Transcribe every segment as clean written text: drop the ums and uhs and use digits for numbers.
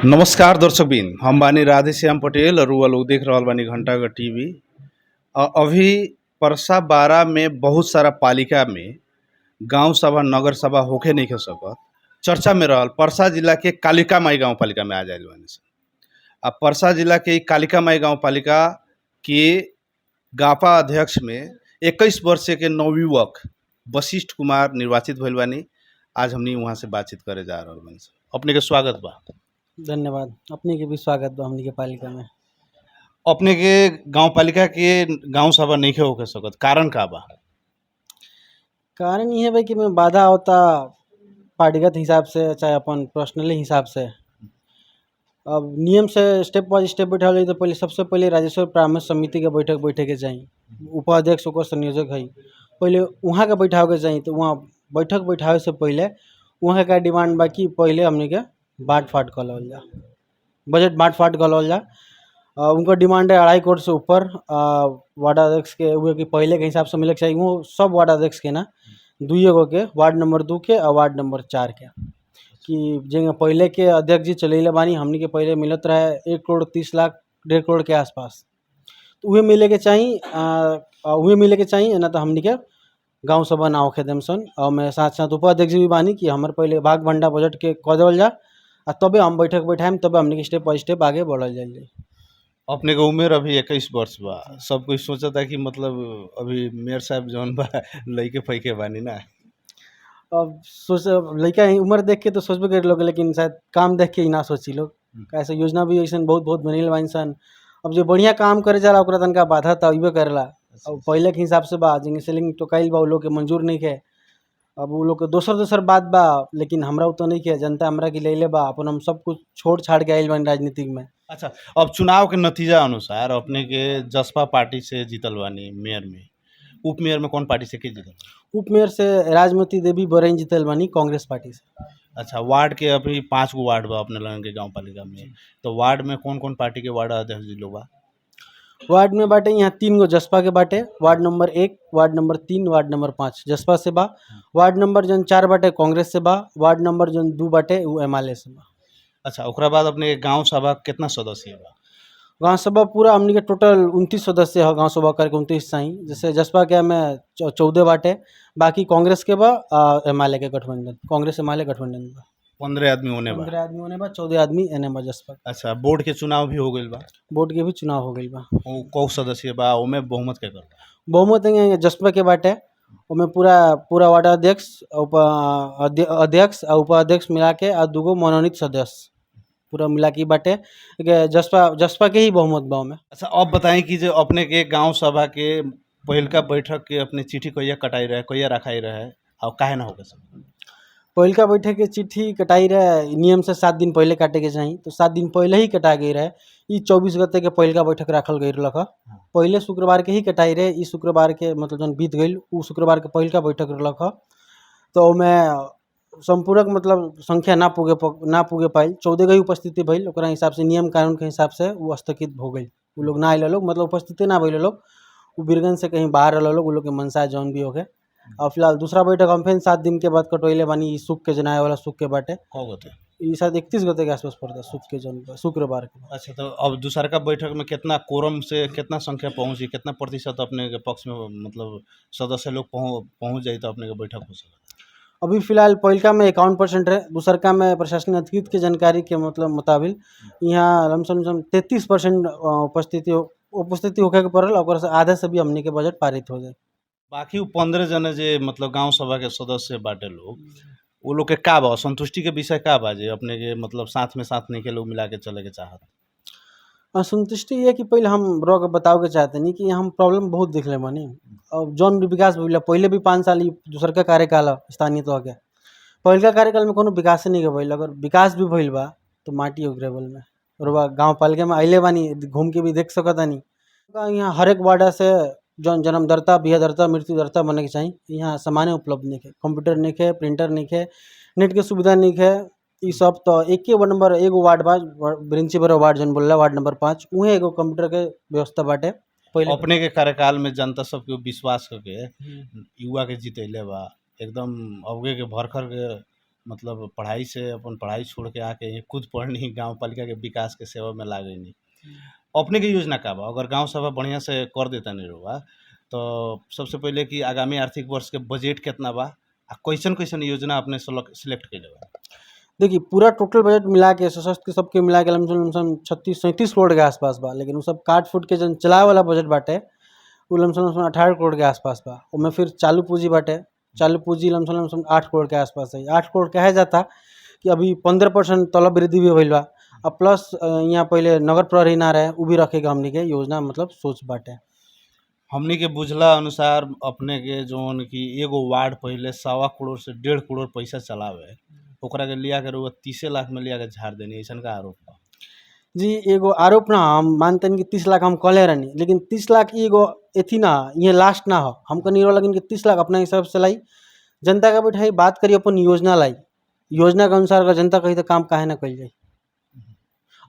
नमस्कार दर्शकबिन, हम बानी राधेश्याम पटेल और उ लोग देख रहल बानी घंटाघर टीवी। अभी परसा बारा में बहुत सारा पालिका में गांव सभा नगर सभा होखे नहीं सकत। चर्चा में रहल परसा जिला के कालिका माई गांव पालिका में आ जाइल बानी सन। आ परसा जिला के इ कालिका माई गांव पालिका के गापा अध्यक्ष में 21 वर्ष के नवयुवक वशिष्ठ कुमार निर्वाचित भइल बानी। आज हमनी वहाँ से बातचीत करे जा रहल बानी सन। अपने के स्वागत बा। धन्यवाद। अपने के भी स्वागत बा हमनी के पालिका में। अपने के गांव पालिका के गांव सभा नइखे होके सकत, कारण का बा? कारण ये बा कि में बाधा होता पार्टीगत हिसाब से चाहे अपन पर्सनली हिसाब से। अब नियम से स्टेप बाय स्टेप बैठावल जाई तो पहले सबसे पहले राजस्व परामर्श समिति के बैठक बैठे के चाही। उपाध्यक्ष ओकर संयोजक है। पहले वहाँ के बैठावे के चाही। तो वहाँ बैठक बैठावे से पहले वहाँ का डिमांड बा कि पहले हमनी के बाँट फाँट कर लेवल जा, बजट बाँट फाँट कर लेवल जा। उनका डिमांड है 2.5 करोड़ से ऊपर वार्ड अध्यक्ष के हुए कि पहले के हिसाब से मिले के चाहिए। वो सब वार्ड अध्यक्ष के ना 2 गो के, वार्ड नंबर 2 के और वार्ड नंबर 4 के, कि जगह पहले के अध्यक्ष जी चलैले बानी हमनी के पहले मिलत रहे 1 करोड़ 30 लाख 1.5 करोड़ के आसपास। तो उहे मिले के चाहिए ना। तो हमनी के गाँव सभा ना होखे देम सन। और मैं साथ साथ उपाध्यक्ष जी भी बानी कि हमारे पहले भाग भंडा बजट के कह देवल जा आ तबे हम बैठक बैठाएम, तबे हमनी के स्टेप बाय स्टेप आगे बढ़ल जाई। अपने के उम्र अभी 21 वर्ष बा। सब कोई सोचता कि मतलब अभी मेयर साहब जौन बा लइके फइके बानी ना। अब सोच लइका उम्र देख के तो सोचबे करे लोग, लेकिन शायद काम देख के ही ना सोची लोग। कैसे योजना भी ऐसन बहुत बहुत बनेल बा इंसान। अब जो बढ़िया काम करे जाला ओकरा तनका बाधा तो अइबे करेला। अब पहले के हिसाब से बा जिंगे सेलिंग तो कइल बा उ लोग के मंजूर नहीं है। अब उ लोग के दोसर बात बा, लेकिन हमरा उ तो नहीं है। जनता हमरा के लैले बा, अपन हम सब कुछ छोड़ छाड़ के आइल बानी राजनीतिक में। अच्छा, अब चुनाव के नतीजा अनुसार अपने के जसपा पार्टी से जीतल बानी मेयर में। उप मेयर में कौन पार्टी से के जीतल? उप मेयर से राजमती देवी बरैन जीतल बानी कांग्रेस पार्टी से। अच्छा, वार्ड के अभी 5 गो वार्ड बा अपने लोगन के गांव पालिका में। तो वार्ड में कौन-कौन पार्टी के वार्ड अध्यक्ष जी लोग बा? वार्ड में बाटे यहाँ 3 गो जसपा के बाटे। Ward number 1, ward number 3, ward number 5 जसपा से बा। वार्ड नंबर जन 4 बाटे कांग्रेस से बा। वार्ड नंबर जन 2 बाटे उ एमएलए से बा। अच्छा, ओकरा बाद अपने के गांव सभा कितना सदस्य बा? गाँव सभा पूरा हमनी के टोटल 29 सदस्य है। गाँव सभा करके 29 चाही। जैसे जसपा के में 14 बाटे, बाकी कांग्रेस के बा एमएलए के गठबंधन, कांग्रेस एमएलए गठबंधन बा। 15 आदमी होने बा। 15 आदमी होने बा, 14 आदमी एने बा जसपा। अच्छा, बोर्ड के चुनाव भी हो गइल बा। बोर्ड के भी चुनाव हो गइल बा। उ कौ सदस्य बा ओमे बहुमत के करता? बहुमत यहाँ जसपा के बाटे। ओमे पूरा पूरा वार्ड अध्यक्ष अध्यक्ष और उपाध्यक्ष मिला के और 2 गो मनोनीत सदस्य पूरा मिला के बाटे। जसपा के ही बहुमत बा ओमे। अच्छा, अब बताई कि जो अपने के गांव सभा के पहिलका बैठक के अपने चिट्ठी कहिया कटाई रहे, कहिया रखाई रहे और काहे ना होके सब? पहिलका बैठक के चिट्ठी कटाई रहे नियम से 7 दिन पहले काटे के चाही। तो 7 दिन पहले ही कटा गई रहे। ई 24 गते के पहिलका बैठक रखल गई रहलक। पहले शुक्रवार के ही कटाई रहे। ई शुक्रवार के मतलब जन बीत गइल उ शुक्रवार के पहिलका बैठक रहलक। तो ओमे संपूरक मतलब संख्या ना पुगे पाइल। 14 के उपस्थिति भइल। ओकरा हिसाब से नियम कानून के हिसाब से उ स्थगित हो गइल। उ लोग ना आइल लोग, मतलब उपस्थिति ना भइल लोग। उ बीरगंज से कहीं बाहर रहल लोग। उ लोग के मनसा जौन भी होके। और फिलहाल दूसरा बैठक हम फिर 7 दिन के बाद कटवैले बानी। ई सुख के जनाए वाला सुख के बाटे। कौ गते? ई शायद 31 गते के आसपास पड़ता सुख के जौन शुक्रवार के। अच्छा, तो अब दूसरका बैठक में कितना कोरम से कितना संख्या पहुंची, कितना प्रतिशत अपने के पक्ष में मतलब सदस्य लोग पहुंच जाई तो अपने के बैठक हो सकता? अभी फिलहाल पहिलका में 51% रहे। दूसरका में प्रशासनिक अधिकृत के जानकारी के मतलब मुताबिक यहाँ लमसम 33% उपस्थिति होखे के पड़ल। ओकरा से आधे से भी हमनी के बजट पारित हो जाए। बाकी उ 15 जने जे मतलब गांव सभा के सदस्य बाटे लोग, वो लोग के का बा संतुष्टि के विषय का बा जे अपने के मतलब साथ में साथ नहीं के लोग मिला के चले के चाहत? असंतुष्टि ये कि पहले हम रह के बताओ के चाहते नहीं कि हम प्रॉब्लम बहुत दिखले बानी। अब जौन भी विकास भइल पहले भी 5 साल दूसरका कार्यकाल स्थानीय तह के पहिलका कार्यकाल में कोनो विकास नहीं के भइल। अगर विकास भी भइल बा तो माटी हो ग्रेवल में और गाँव पालिका में आइले बानी, घूम के भी देख सकतानी। यहाँ हर एक वार्ड से जौन जन्मदर्ता बिहादर्ता मृत्युदर्ता बने के चाहिए। यहाँ सामान्य उपलब्ध नहीं है, कंप्यूटर नहीं है, प्रिंटर नहीं है, नेट के सुविधा नहीं है। ई सब तो एक नंबर एगो वार्ड बा ब्रिंचीपुर वार्ड जन बोला वार्ड नंबर 5 उहे एगो कंप्यूटर के व्यवस्था बाटे। पहले अपने के कार्यकाल में जनता सबके विश्वास करके युवा के जीतैले बा, एकदम अवगे के भरखर के मतलब पढ़ाई से अपन पढ़ाई छोड़ के आके यहाँ खुद पढ़नी गाँव पालिका के विकास के सेवा में लागनी। अपने के योजना का बा अगर गाँव सभा बढ़िया से कर देता नहीं रहुआ तो सबसे पहले कि आगामी आर्थिक वर्ष के बजट कितना बा आ कैसन कैसन योजना अपने सिलेक्ट कैले बा? देखिए पूरा टोटल बजट मिला के सशस्त्र के सबके मिला के लमसम 36-37 करोड़ के आसपास बा, लेकिन वो सब काट फूट के जन चलावे वाला बजट बाटे वो लमसम 18 करोड़ के आसपास बा। उनमें फिर चालू पूंजी बाटे, चालू पूंजी लमसम 8 करोड़ के आसपास है। 8 करोड़ कहा जाता कि अभी 15% तलब वृद्धि भी भइल बा और प्लस यहाँ पहले नगर प्रहरी ना रहे वो भी रखेगा हमनी के योजना मतलब सोच बाटे। हमनी के बुझला अनुसार अपने के जोन कि एगो वार्ड पहले 1.25 करोड़ से 1.5 करोड़ पैसा चलावे ओकरा के लिया के रउआ 30 लाख में लिया के झाड़ देनी ऐसन का आरोप बा? जी एगो आरोप ना हम मानते कि 30 लाख हम कहले रहनी, लेकिन 30 लाख एगो एथी ना ये लास्ट ना हो। हम कनी लगिन कि 30 लाख अपना हिसाब से लाई, जनता का बैठाई बात करी अपन योजना लाई, योजना के अनुसार अगर जनता कही तो काम काहे ना कइल जाई।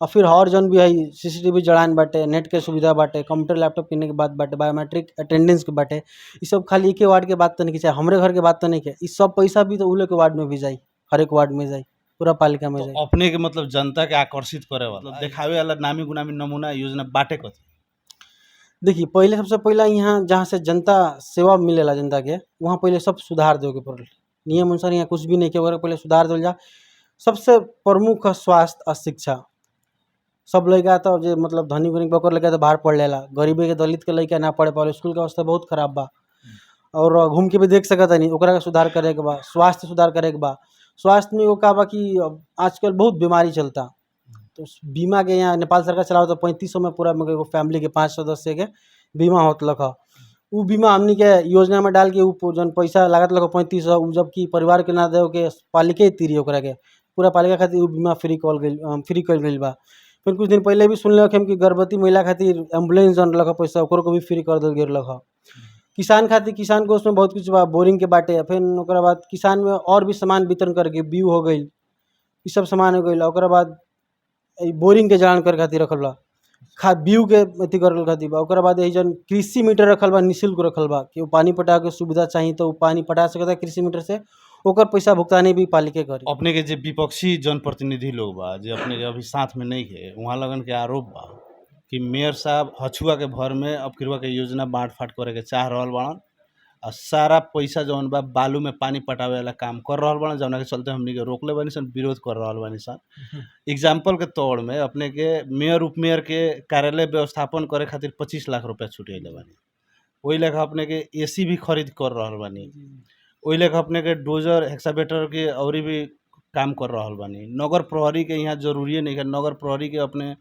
और फिर और जौन भी है CCTV जड़ान बाटे, नेट के सुविधा बाटे, कंप्यूटर लैपटॉप किने के बात बाटे, बायोमेट्रिक अटेंडेंस के बाटे, ये सब खाली एक वार्ड के बात तो नहीं चाहे हमरे घर के बात तो नहीं के, इस सब पैसा भी तो उ लोग के वार्ड में भी जाई, हर एक वार्ड में जाई, पूरा पालिका में जाई। तो अपने के मतलब जनता के आकर्षित करे वाला मतलब देखावे वाला नामी गुनामी नमूना योजना बाटे कथी? देखिए पहले सबसे पहला यहाँ जहाँ से जनता सेवा मिलेला जनता के वहाँ पहले सब सुधार देवे के पड़ल। नियम अनुसार यहाँ कुछ भी नहीं के ओकरा पहले सुधार देल जा। सबसे प्रमुख स्वास्थ्य और शिक्षा। सब लड़का तो जे मतलब धनी गरीब बकर लड़का तो बाहर पढ़ लेला, गरीबे के दलित के लड़का ना पढ़े पावे, स्कूल के अवस्था बहुत खराब बा और घूम के भी देख सकत नहीं, ओकरा का सुधार करे के बा। स्वास्थ्य सुधार करे के बा। स्वास्थ्य में एगो का बा कि आजकल बहुत बीमारी चलता, तो बीमा के यहाँ नेपाल सरकार चलाओ तो 3500 में पूरा एगो फैमिली के 5 सदस्य के बीमा होत लख। उ बीमा हमनी के योजना में डाल के उ जन पैसा लागत लख 3500 उ जबकि परिवार के ना दे के पालिका तीरी ओकरा के पूरा पालिका खातिर उ बीमा फ्री कल गइल बा। फिर कुछ दिन पहले भी सुनल हम कि गर्भवती महिला खातिर एम्बुलेंस जन लख पैसा ओकरो को भी फ्री कर देल गेल लख। किसान खातिर किसान को उसमें बहुत कुछ बा, बोरिंग के बाटे। फिर ओकरा बाद किसान में और भी सामान वितरण करके बीउ हो गई, ये सब सामान हो गई। ओकरा बाद बोरिंग के जड़ान करे खातिर रखल बा, खाद बीउ के अथी करल खातिर बा। ओकरा बाद यही जन कृषि मीटर रखल बा, निःशुल्क रखल बा कि पानी पटावे के सुविधा चाहिए तो पानी पटा सकता कृषि मीटर से, ओकर पैसा भुगतानी भी पालिका करी। अपने के जे विपक्षी जनप्रतिनिधि लोग बा जे अपने के अभी साथ में नहीं है वहाँ लगन के आरोप बा कि मेयर साहब हछुआ के भर में अब किरवा के योजना बांट फाट करे के चाह रहल बाड़न और सारा पैसा जौन बा बालू में पानी पटावे वाला काम कर रहल बाड़न, जौना के चलते हमनी के रोकले बानी सन, विरोध कर रहल बानी सन। एग्जाम्पल के तौर में अपने के मेयर उप मेयर के कार्यालय व्यवस्थापन करे खातिर 25 लाख रुपया छुटेले बानी, वही लेखा अपने के AC भी खरीद कर रहल बानी, वही लेखा अपने के डोजर एक्सकावेटर के और भी काम कर रहल बानी। नगर प्रहरी के यहाँ जरूरी नहीं है, नगर प्रहरी के अपने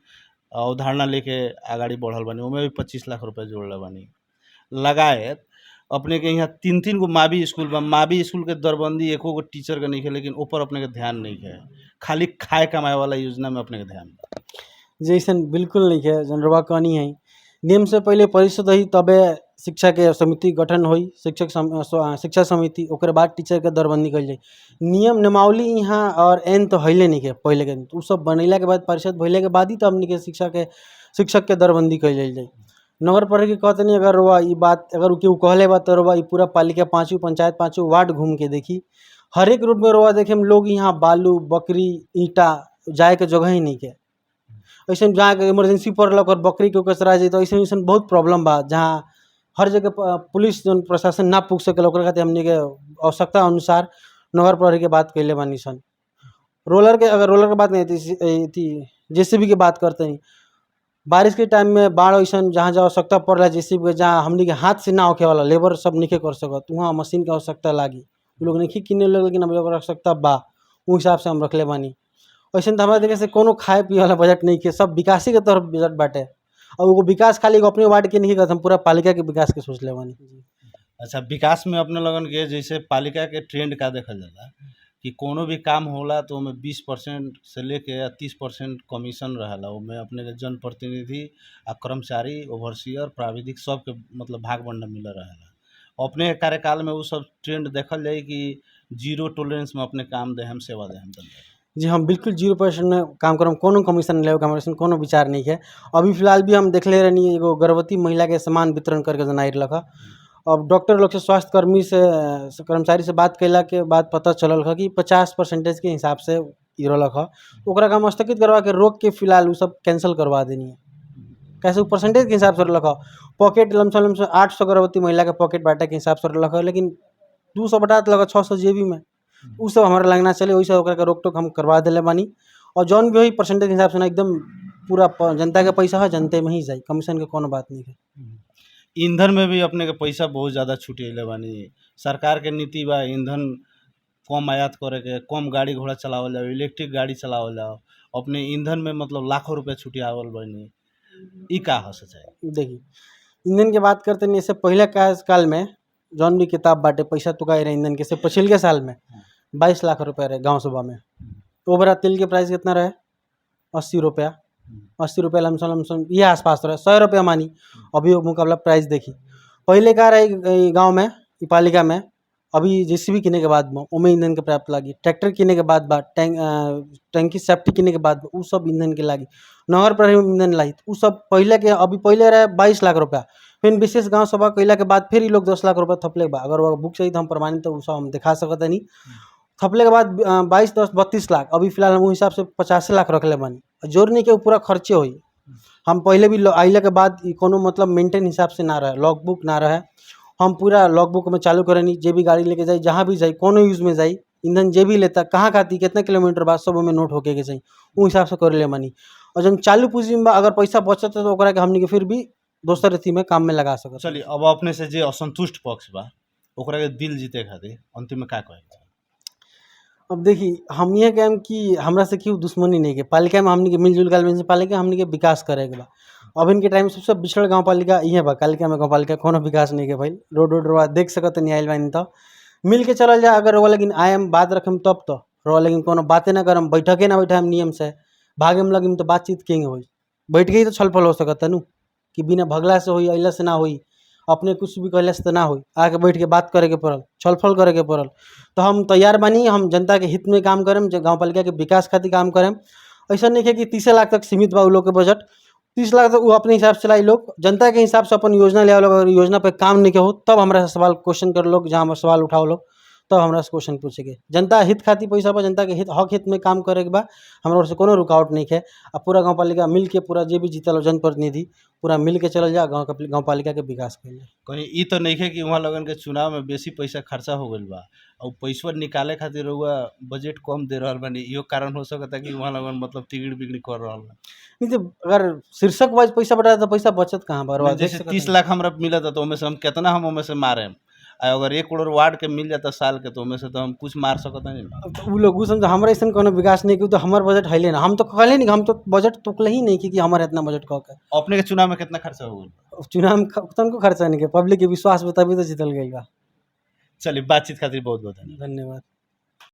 अवधारणा लेके आगाड़ी बढ़ल बानी, उमें भी 25 लाख रुपया जोड़ले बानी। लगायत अपने के यहाँ 3-3 गो मावी स्कूल बा, मावी स्कूल के दरबंदी एको गो टीचर के नहीं है, लेकिन ऊपर अपने के ध्यान नहीं है, खाली खाए कमाए वाला योजना में अपने के ध्यान बा। जैसन बिल्कुल नहीं है जनरवा कहनी है। नियम से पहले परिषद ही तबे शिक्षा के समिति गठन हुई, शिक्षा समिति, ओकर बाद टीचर के दरबंदी कल जाए। नियम नियमावली यहाँ और एन तो हईले नहीं के पहले के, तो सब बनैला के बाद परिषद भइले के बाद ही तो हमनी के शिक्षक के दरबंदी कल जाए। नगर प्रहरी के कहते नहीं अगर वह ये बात अगर केहू कहले बा तो ये पूरा पालिका 5 पंचायत 5 वार्ड घूम के देखी, हर एक रोड में रोआ देखे हम लोग यहाँ बालू बकरी ईंटा जाए के जगह ही नहीं के। ऐसे जहाँ के इमरजेंसी पड़ल और बकरी के कचरा जाए तो ऐसे बहुत प्रॉब्लम बा, जहाँ हर जगह पुलिस जन प्रशासन ना पूछ सके ओकरा खातिर हमनी के आवश्यकता अनुसार नगर प्रहरी के बात कैले बानी सन। अगर रोलर के बात नहीं थी JCB की बात करते हैं, बारिश के टाइम में बाढ़ ऐसा जहाँ जहाँ आवश्यकता पड़ रहा है JCB के, जहाँ हमनी के हाथ से ना होके वाला लेबर सब नहीं कर सकत, वहाँ मशीन की आवश्यकता लागी, वो लोग नहीं किने लगे, लेकिन हम आवश्यकता बा वो हिसाब से हम रखले बानी। वैसे तो हमारे देखे से कोनो खाए पिए वाला बजट नहीं के, सब विकासी के तरफ बजट बाटे और वो विकास खाली अपने वार्ड के नहीं करते, हम पूरा पालिका के विकास के सोच ले बानी। अच्छा, विकास में अपने लगन के जैसे पालिका के ट्रेंड का देखल जाला कि कोनो भी काम होला तो ओमे 20% से लेके 30% कमीशन रहेला, ओमे अपने के जनप्रतिनिधि आ कर्मचारी ओवरसियर प्राविधिक सबके मतलब भाग बंटा मिल रहेला। अपने के कार्यकाल में वो सब ट्रेंड देखल जाए कि 0 टॉलरेंस में अपने काम दे हम सेवा दे हम जी हम बिल्कुल 0% में काम करम, कोनो कमीशन ले हमारे कोनो विचार नहीं है। अभी फिलहाल भी हम देखले रहनी एगो गर्भवती महिला के सामान वितरण करके जनाई रखा, अब डॉक्टर लोग से स्वास्थ्य कर्मी से कर्मचारी से बात कैला के बाद पता चलल ह कि 50% के हिसाब से ई रहलक ह, ओकरा के हम स्थगित करवा के रोक के फिलहाल उ सब कैंसिल करवा देनी है। कैसे उ परसेंटेज के हिसाब से रहलक ह, पॉकेट लमसम 800 गर्भवती महिला के पॉकेट बांटे के हिसाब से रहलक ह, लेकिन 200 बटा देलक 600 जेबी में, उ सब हमारा लगना चले, वही से ओकरा के रोक टोक हम करवा देले बानी। और जौन भी होई परसेंटेज के हिसाब से ना एकदम पूरा जनता के पैसा है, जनते में ही जाई, कमीशन के कोनो बात नहीं है। ईंधन में भी अपने के पैसा बहुत ज़्यादा छुटेले बानी। सरकार के नीति बा ईंधन कम आयात करे के, कम गाड़ी घोड़ा चलावल जाओ, इलेक्ट्रिक गाड़ी चलावल जाओ, अपने ईंधन में मतलब लाखों रुपए छुटियावल बानी। ई का हो सके? देखिए, ईंधन की बात करते नहीं, इससे पहले काल में जौन भी किताब बाटे पैसा तुकाई रहे ईंधन के, से पिछले के साल में 22 लाख रुपए रहे गाँव सभा में। तो बड़ा तेल के प्राइस कितना रहे? 80 रुपया, 80 रुपया लमसम ये आसपास रहे, 100 रुपया मानी। अभी वो मुकाबला प्राइस देखी, पहले का रहे गाँव में ई पालिका में, अभी जेसीबी किने के बाद में ओमे ईंधन के प्राप्त लागी, ट्रैक्टर किने के बाद टंकी सेफ्टी किने के बाद उ सब ईंधन के लागी, नहर पर ईंधन लाई, उ सब पहले के, अभी पहले रहे 22 लाख रुपया, फिर विशेष गाँव सभा कैला के बाद फिर ये लोग 10 लाख रुपया थपले बा। अगर वो बुक सही तो हम प्रमाणित तो उ सब हम दिखा सकत नहीं। थपले के बाद 22 10 32 लाख, अभी फिलहाल हम हिसाब से 85 लाख रखले बानी। जोड़ने के पूरा खर्चे होई। हम पहले भी आइला के बाद कोनो मतलब मेंटेन हिसाब से ना रहे, लॉग बुक ना रहे, हम पूरा लॉग बुक में चालू करेनी, जे भी गाड़ी लेके जाई, जहाँ भी जाई, कोनो यूज में जाई, ईंधन जे भी लेता, कहाँ खाती, कितना किलोमीटर बाद, सब में नोट होके के चाहिए, उ हिसाब से कर ले मानी। और जब चालू पूंजी में अगर पैसा बचत है तो ओकरा के हमनी के फिर भी दोसर अथी में काम में लगा सकत। चलिए, अब अपने से जे असंतुष्ट पक्ष बा ओकरा के दिल जीते खातिर अंतिम में का कहे? अब देखी, हम ये कहम कि हमरा से क्यों दुश्मनी नहीं के, पालिका में हमनी के मिलजुल के म्यूनसिपालिटी हमनी के विकास करे के बा। अब इनके टाइम सबसे पिछड़ गाँव पालिका इहे बा, कालिका में गाँव पालिका कोनो विकास नहीं के भाई, रोड देख सकत नहीं आइल बानी। तो मिल के चलल जाए, अगर वो लेकिन आयम बात रखम तब तो रो, लेकिन कोनो बातें ना करम, बैठके ना बैठम नियम से, भागे में लगिम तो बातचीत केंगे होई, बैठ के ही तो छल फल हो सकत है नु, कि बिना भगला से होई, अइला से ना होई, अपने कुछ भी कहले से तो ना होई, आके बैठ के बात करे के पड़ल, छल फल करे के पड़ल। तो हम तैयार बानी, हम जनता के हित में काम करें, गाँव पालिका के विकास खातिर काम करें। ऐसा नहीं है कि 30 लाख तक सीमित बा उ लोग के बजट, 30 लाख तक वो अपने हिसाब से लाई लोग, जनता के हिसाब से अपन योजना ले आओ लोग। अगर योजना पे काम नहीं के हो तब हमरा से सवाल क्वेश्चन कर लोग, जहाँ सवाल उठाओ लोग, तब हमरा से क्वेश्चन पूछेंगे। जनता हित खातिर पैसा बा, जनता के हित में काम करे के बा, हमरा ओर से कोनो रुकावट नहीं है। अब पूरा गाँव पालिका मिल के, पूरा जे भी जीतल जनप्रतिनिधि पूरा मिल के चलल जा, गाँव पालिका के विकास कइल जाए। कहीं ई तो नहीं है कि वहाँ लगन के चुनाव में बेसी पैसा खर्चा हो गइल बा और पैसा निकाले खातिर रउआ बजट कम दे रहल बानी, इहो कारण हो सकता कि वहाँ लगन मतलब तिगड़ बिगड़ी कर रहल बा? नहीं तो अगर शीर्षक वाइज पैसा बढ़ाए तो पैसा बचत कहाँ बा? जैसे 30 लाख हमरा मिलता तो ओमे से हम कितना हम ओमे से मारे, अगर 1 करोड़ वार्ड के मिल जाता साल के तो ओमे से तो हम कुछ मार सकता नहीं। अब तो उ लोग उ समझ हमरा ऐसा कोनो विकास नहीं कि तो हमार बजट है ना, हम तो कहले नहीं, हम तो बजट तोकले ही नहीं कि हमारा इतना बजट कह के। अपने के चुनाव में कितना खर्चा हो गइल? चुनाव में तनको खर्चा नहीं के, पब्लिक के विश्वास पे तभी तो जीतल गई बा। चलिए, बातचीत खातिर बहुत बहुत धन्यवाद। धन्यवाद।